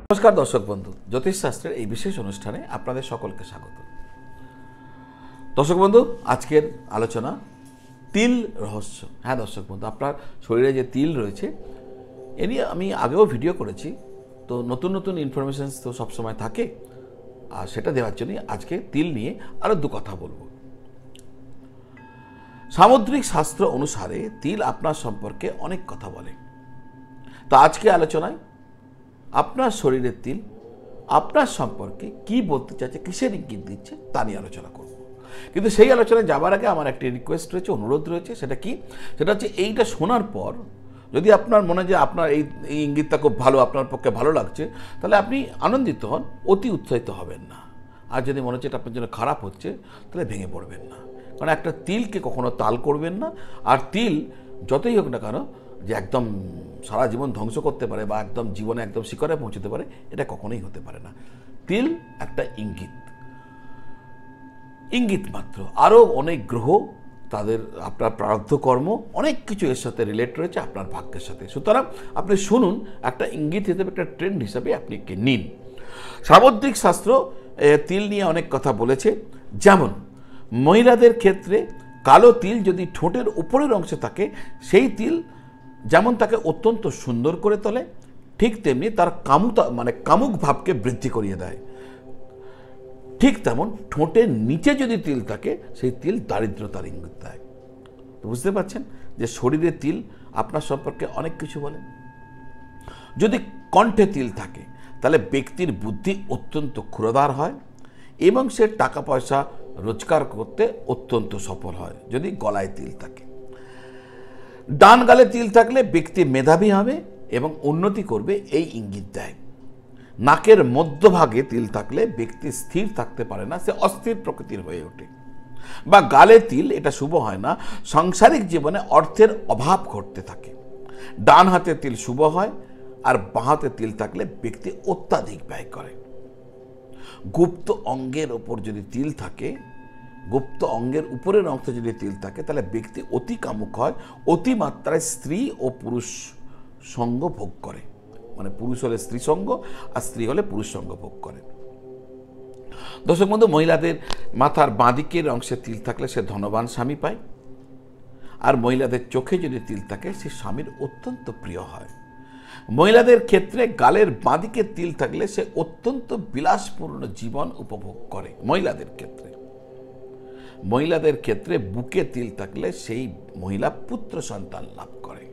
নমস্কার দর্শক বন্ধু, জ্যোতিষশাস্ত্রের এই বিশেষ অনুষ্ঠানে আপনাদের সকলকে স্বাগত। দর্শক বন্ধু, আজকের আলোচনা তিল রহস্য। হ্যাঁ দর্শক বন্ধু, আপনার শরীরে যে তিল রয়েছে এ নিয়ে আমি আগেও ভিডিও করেছি, তো নতুন নতুন ইনফরমেশনস তো সবসময় থাকে, আর সেটা দেওয়ার জন্যই আজকে তিল নিয়ে আরও দু কথা বলবো। সামুদ্রিক শাস্ত্র অনুসারে তিল আপনার সম্পর্কে অনেক কথা বলে। তো আজকে আলোচনায় আপনার শরীরের তিল আপনার সম্পর্কে কি বলতে চাইছে, কিসের ইঙ্গিত দিচ্ছে তা নিয়ে আলোচনা করব। কিন্তু সেই আলোচনায় যাবার আগে আমার একটি রিকোয়েস্ট রয়েছে, অনুরোধ রয়েছে। সেটা কি? সেটা হচ্ছে এইটা শোনার পর যদি আপনার মনে হয় যে আপনার এই ইঙ্গিতটা খুব ভালো, আপনার পক্ষে ভালো লাগছে, তাহলে আপনি আনন্দিত হন, অতি উৎসাহিত হবেন না। আর যদি মনে হচ্ছে এটা আপনার জন্য খারাপ হচ্ছে, তাহলে ভেঙে পড়বেন না। কারণ একটা তিলকে কখনো তাল করবেন না। আর তিল যতই হোক না কেন যে একদম সারা জীবন ধ্বংস করতে পারে বা একদম জীবনে একদম শিখরে পৌঁছতে পারে, এটা কখনোই হতে পারে না। তিল একটা ইঙ্গিত মাত্র। আরও অনেক গ্রহ, তাদের আপনার প্রারব্ধ কর্ম, অনেক কিছু এর সাথে রিলেট রয়েছে আপনার ভাগ্যের সাথে। সুতরাং আপনি শুনুন, একটা ইঙ্গিত হিসেবে, একটা ট্রেন্ড হিসাবে আপনি একে নিন। সামুদ্রিক শাস্ত্র তিল নিয়ে অনেক কথা বলেছে। যেমন মহিলাদের ক্ষেত্রে কালো তিল যদি ঠোঁটের উপরের অংশে থাকে, সেই তিল যেমন তাকে অত্যন্ত সুন্দর করে তোলে, ঠিক তেমনি তার কামুক ভাবকে বৃদ্ধি করিয়ে দেয়। ঠিক তেমন ঠোঁটের নিচে যদি তিল থাকে, সেই তিল দারিদ্রতার ইঙ্গিত দেয়। তো বুঝতে পারছেন যে শরীরে তিল আপনার সম্পর্কে অনেক কিছু বলে। যদি কণ্ঠে তিল থাকে, তাহলে ব্যক্তির বুদ্ধি অত্যন্ত ক্ষুরধার হয় এবং সে টাকা পয়সা রোজগার করতে অত্যন্ত সফল হয়। যদি গলায় তিল থাকে, ডান গালে তিল থাকলে ব্যক্তি মেধাবী হবে এবং উন্নতি করবে, এই ইঙ্গিত দেয়। নাকের মধ্যভাগে তিল থাকলে ব্যক্তি স্থির থাকতে পারে না, সে অস্থির প্রকৃতির হয়ে ওঠে। বা গালে তিল, এটা শুভ হয় না, সাংসারিক জীবনে অর্থের অভাব ঘটতে থাকে। ডান হাতে তিল শুভ হয়, আর বাঁ হাতে তিল থাকলে ব্যক্তি অত্যাধিক ব্যয় করে। গুপ্ত অঙ্গের ওপর যদি তিল থাকে, গুপ্ত অঙ্গের উপরের অংশে যদি তিল থাকে, তাহলে ব্যক্তি অতি কামুক হয়, অতিমাত্রায় স্ত্রী ও পুরুষ সঙ্গ ভোগ করে। মানে পুরুষ হলে স্ত্রী সঙ্গ, আর স্ত্রী হলে পুরুষ সঙ্গ ভোগ করে। দর্শক বন্ধু, মহিলাদের মাথার বাঁদিকের অংশে তিল থাকলে সে ধনবান স্বামী পায়। আর মহিলাদের চোখে যদি তিল থাকে, সে স্বামীর অত্যন্ত প্রিয় হয়। মহিলাদের ক্ষেত্রে গালের বাঁদিকে তিল থাকলে সে অত্যন্ত বিলাসপূর্ণ জীবন উপভোগ করে। মহিলাদের ক্ষেত্রে বুকে তিল থাকলে সেই মহিলা পুত্র সন্তান লাভ করে।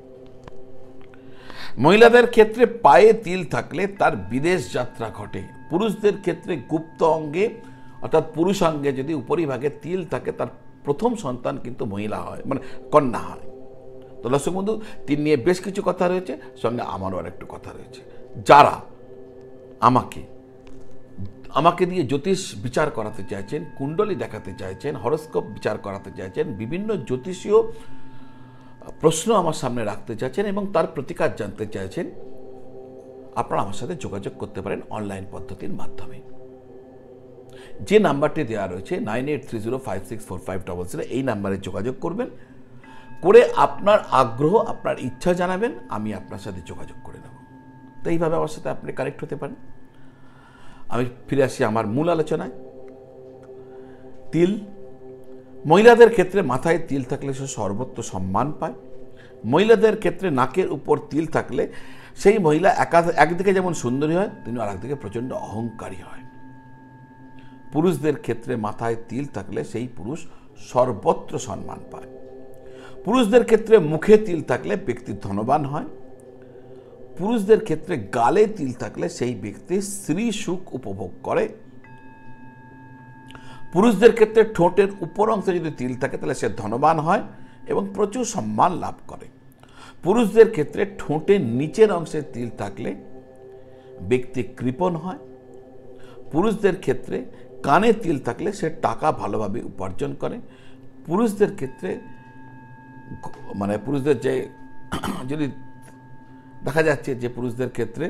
মহিলাদের ক্ষেত্রে পায়ে তিল থাকলে তার বিদেশ যাত্রা ঘটে। পুরুষদের ক্ষেত্রে গুপ্ত অঙ্গে অর্থাৎ পুরুষাঙ্গে যদি উপরিভাগে তিল থাকে, তার প্রথম সন্তান কিন্তু মহিলা হয়, মানে কন্যা হয়। তো দর্শক বন্ধু, তিল নিয়ে বেশ কিছু কথা রয়েছে, সঙ্গে আমারও আর একটু কথা রয়েছে। যারা আমাকে দিয়ে জ্যোতিষ বিচার করাতে চাইছেন, কুণ্ডলী দেখাতে চাইছেন, হরস্কোপ বিচার করাতে চাইছেন, বিভিন্ন জ্যোতিষীয় প্রশ্ন আমার সামনে রাখতে চাইছেন এবং তার প্রতিকার জানতে চাইছেন, আপনারা আমার সাথে যোগাযোগ করতে পারেন অনলাইন পদ্ধতির মাধ্যমে। যে নাম্বারটি দেওয়া রয়েছে 9830564500, এই নাম্বারে যোগাযোগ করবেন, করে আপনার আগ্রহ, আপনার ইচ্ছা জানাবেন, আমি আপনার সাথে যোগাযোগ করে নেব। তো এইভাবে আমার সাথে আপনি কানেক্ট হতে পারেন। আমি ফিরে আসি আমার মূল আলোচনায়। তিল মহিলাদের ক্ষেত্রে মাথায় তিল থাকলে সে সর্বত্র সম্মান পায়। মহিলাদের ক্ষেত্রে নাকের উপর তিল থাকলে সেই মহিলা একদিকে যেমন সুন্দরী হয়, তেমনি আর একদিকে প্রচণ্ড অহংকারী হয়। পুরুষদের ক্ষেত্রে মাথায় তিল থাকলে সেই পুরুষ সর্বত্র সম্মান পায়। পুরুষদের ক্ষেত্রে মুখে তিল থাকলে ব্যক্তি ধনবান হয়। পুরুষদের ক্ষেত্রে গালে তিল থাকলে সেই ব্যক্তি স্ত্রী সুখ উপভোগ করে। পুরুষদের ক্ষেত্রে ঠোঁটের উপর অংশে যদি তিল থাকে, তাহলে সে ধনবান হয় এবং প্রচুর সম্মান লাভ করে। পুরুষদের ক্ষেত্রে ঠোঁটের নিচের অংশে তিল থাকলে ব্যক্তি কৃপণ হয়। পুরুষদের ক্ষেত্রে কানে তিল থাকলে সে টাকা ভালোভাবে উপার্জন করে। পুরুষদের ক্ষেত্রে পুরুষদের যে যদি দেখা যাচ্ছে যে পুরুষদের ক্ষেত্রে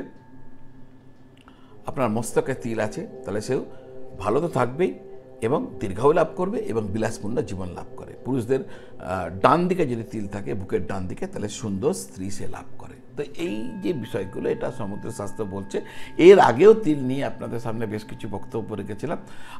আপনার মস্তকে তিল আছে, তাহলে সেও ভালো তো থাকবেই, এবং দীর্ঘায়ু লাভ করবে এবং বিলাসপূর্ণ জীবন লাভ করে। পুরুষদের ডান দিকে যদি তিল থাকে, বুকের ডান দিকে, তাহলে সুন্দর স্ত্রী সে লাভ করে। তো এই যে বিষয়গুলো, এটা সমুদ্র শাস্ত্র বলছে। এর আগেও তিল নিয়ে আপনাদের সামনে বেশ কিছু বক্তব্য রেখেছিলাম,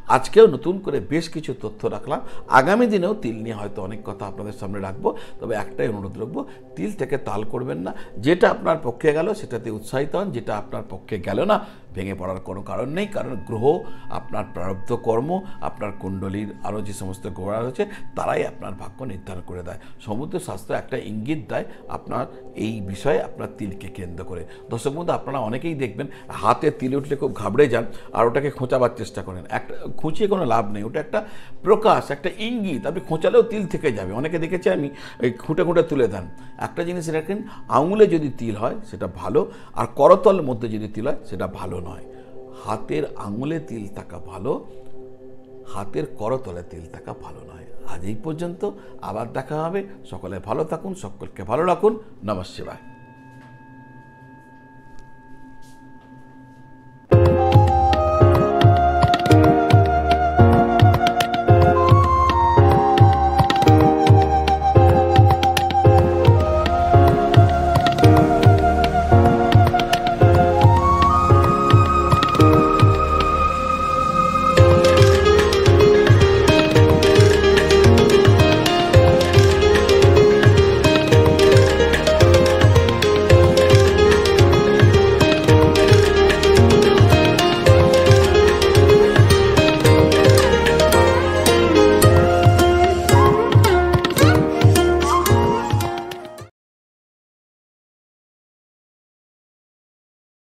আজকেও নতুন করে বেশ কিছু তথ্য রাখলাম। আগামী দিনেও তিল নিয়ে হয়তো অনেক কথা আপনাদের সামনে রাখবো। তবে একটাই অনুরোধ রাখবো, তিল থেকে তাল করবেন না। যেটা আপনার পক্ষে গেল সেটাতে উৎসাহিত হন, যেটা আপনার পক্ষে গেল না ভেঙে পড়ার কোনো কারণ নেই। কারণ গ্রহ, আপনার প্রারব্ধ কর্ম, আপনার কুণ্ডলীর আরও যে সমস্ত গ্রহরা রয়েছে তারাই আপনার ভাগ্য নির্ধারণ করে দেয়। সমুদ্র শাস্ত্র একটা ইঙ্গিত দেয় আপনার এই বিষয়ে, আপনার তিলকে কেন্দ্র করে। দর্শক বন্ধু, আপনারা অনেকেই দেখবেন হাতে তিল উঠলে খুব ঘাবড়ে যান আর ওটাকে খোঁচাবার চেষ্টা করেন। একটা খুঁচিয়ে কোনো লাভ নেই, ওটা একটা প্রকাশ, একটা ইঙ্গিত। আপনি খোঁচালেও তিল থেকে যাবে। অনেকে দেখেছে আমি এই খুঁটে খুঁটে তুলে দেন। একটা জিনিস রাখেন, আঙুলে যদি তিল হয় সেটা ভালো, আর করতলের মধ্যে যদি তিল হয় সেটা ভালো নয়। হাতের আঙুলে তিল থাকা ভালো, হাতের করতলে তিল থাকা ভালো নয়। আজ এই পর্যন্ত, আবার দেখা হবে। সকলে ভালো থাকুন, সকলকে ভালো রাখুন। নমঃ শিবায়।